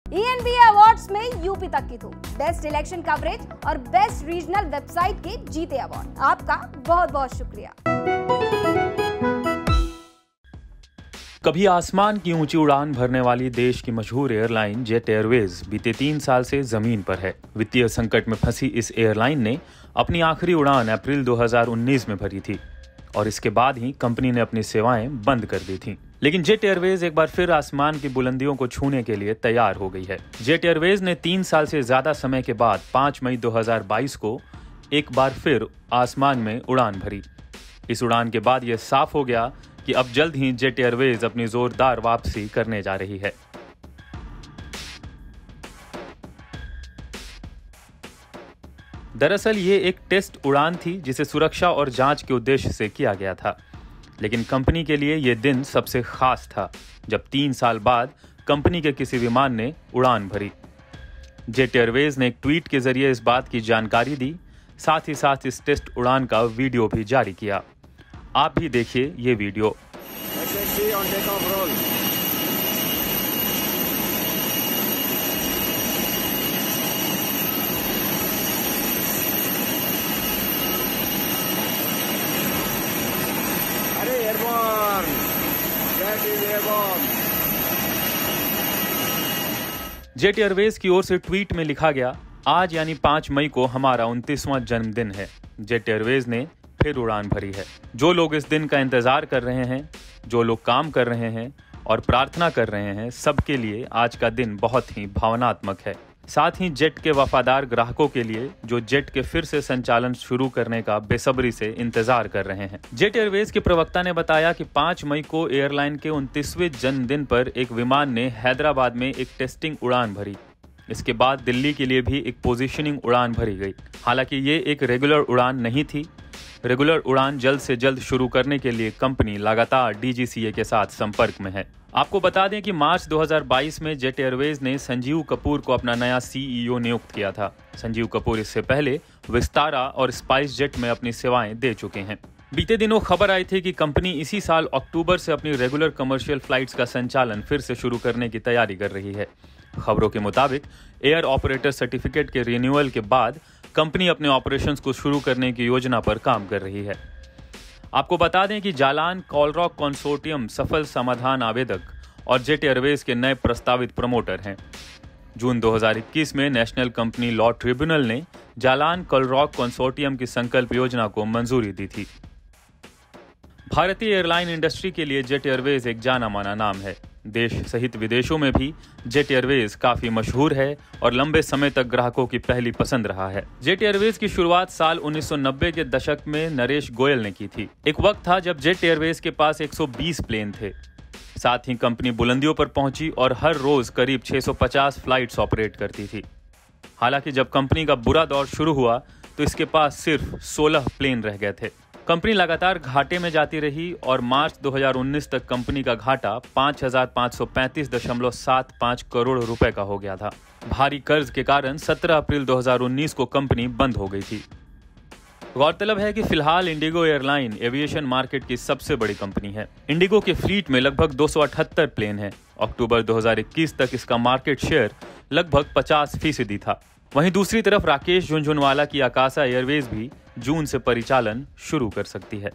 ENBA awards में UP तक की धूम, बेस्ट इलेक्शन कवरेज और बेस्ट रीजनल वेबसाइट के जीते अवार्ड। आपका बहुत बहुत शुक्रिया। कभी आसमान की ऊंची उड़ान भरने वाली देश की मशहूर एयरलाइन जेट एयरवेज बीते 3 साल से जमीन पर है। वित्तीय संकट में फंसी इस एयरलाइन ने अपनी आखिरी उड़ान अप्रैल 2019 में भरी थी और इसके बाद ही कंपनी ने अपनी सेवाएं बंद कर दी थीं। लेकिन जेट एयरवेज एक बार फिर आसमान की बुलंदियों को छूने के लिए तैयार हो गई है। जेट एयरवेज ने 3 साल से ज्यादा समय के बाद 5 मई 2022 को एक बार फिर आसमान में उड़ान भरी। इस उड़ान के बाद यह साफ हो गया कि अब जल्द ही जेट एयरवेज अपनी जोरदार वापसी करने जा रही है। दरअसल ये एक टेस्ट उड़ान थी जिसे सुरक्षा और जांच के उद्देश्य से किया गया था, लेकिन कंपनी के लिए यह दिन सबसे खास था जब 3 साल बाद कंपनी के किसी विमान ने उड़ान भरी। जेट एयरवेज ने एक ट्वीट के जरिए इस बात की जानकारी दी, साथ ही साथ इस टेस्ट उड़ान का वीडियो भी जारी किया। आप भी देखिए ये वीडियो। जेट एयरवेज की ओर से ट्वीट में लिखा गया, आज यानी 5 मई को हमारा 29वां जन्मदिन है। जेट एयरवेज ने फिर उड़ान भरी है। जो लोग इस दिन का इंतजार कर रहे हैं, जो लोग काम कर रहे हैं और प्रार्थना कर रहे हैं, सबके लिए आज का दिन बहुत ही भावनात्मक है। साथ ही जेट के वफादार ग्राहकों के लिए जो जेट के फिर से संचालन शुरू करने का बेसब्री से इंतजार कर रहे हैं। जेट एयरवेज के प्रवक्ता ने बताया कि 5 मई को एयरलाइन के 29वें जन्मदिन पर एक विमान ने हैदराबाद में एक टेस्टिंग उड़ान भरी। इसके बाद दिल्ली के लिए भी एक पोजीशनिंग उड़ान भरी गई। हालांकि ये एक रेगुलर उड़ान नहीं थी। रेगुलर उड़ान जल्द से जल्द शुरू करने के लिए कंपनी लगातार DGCA के साथ संपर्क में है। आपको बता दें कि मार्च 2022 में जेट एयरवेज ने संजीव कपूर को अपना नया CEO नियुक्त किया था। संजीव कपूर इससे पहले विस्तारा और स्पाइस जेट में अपनी सेवाएं दे चुके हैं। बीते दिनों खबर आई थी कि कंपनी इसी साल अक्टूबर से अपनी रेगुलर कमर्शियल फ्लाइट्स का संचालन फिर से शुरू करने की तैयारी कर रही है। खबरों के मुताबिक एयर ऑपरेटर सर्टिफिकेट के रिन्यूअल के बाद कंपनी अपने ऑपरेशंस को शुरू करने की योजना पर काम कर रही है। आपको बता दें कि जालान कॉलरॉक कंसोर्टियम सफल समाधान आवेदक और जेट एयरवेज के नए प्रस्तावित प्रमोटर हैं। जून 2021 में नेशनल कंपनी लॉ ट्रिब्यूनल ने जालान कॉलरॉक कंसोर्टियम की संकल्प योजना को मंजूरी दी थी। भारतीय एयरलाइन इंडस्ट्री के लिए जेट एयरवेज एक जाना माना नाम है। देश सहित विदेशों में भी जेट एयरवेज काफी मशहूर है और लंबे समय तक ग्राहकों की पहली पसंद रहा है। जेट एयरवेज की शुरुआत साल 1990 के दशक में नरेश गोयल ने की थी। एक वक्त था जब जेट एयरवेज के पास 120 प्लेन थे। साथ ही कंपनी बुलंदियों पर पहुंची और हर रोज करीब 650 फ्लाइट्स ऑपरेट करती थी। हालांकि जब कंपनी का बुरा दौर शुरू हुआ तो इसके पास सिर्फ 16 प्लेन रह गए थे। कंपनी लगातार घाटे में जाती रही और मार्च 2019 तक कंपनी का घाटा 5,535.75 करोड़ रुपए का हो गया था। भारी कर्ज के कारण 17 अप्रैल 2019 को कंपनी बंद हो गई थी। गौरतलब है कि फिलहाल इंडिगो एयरलाइन एविएशन मार्केट की सबसे बड़ी कंपनी है। इंडिगो के फ्लीट में लगभग 278 प्लेन हैं। अक्टूबर 2021 तक इसका मार्केट शेयर लगभग 50% था। वहीं दूसरी तरफ राकेश झुनझुनवाला की आकाशा एयरवेज भी जून से परिचालन शुरू कर सकती है।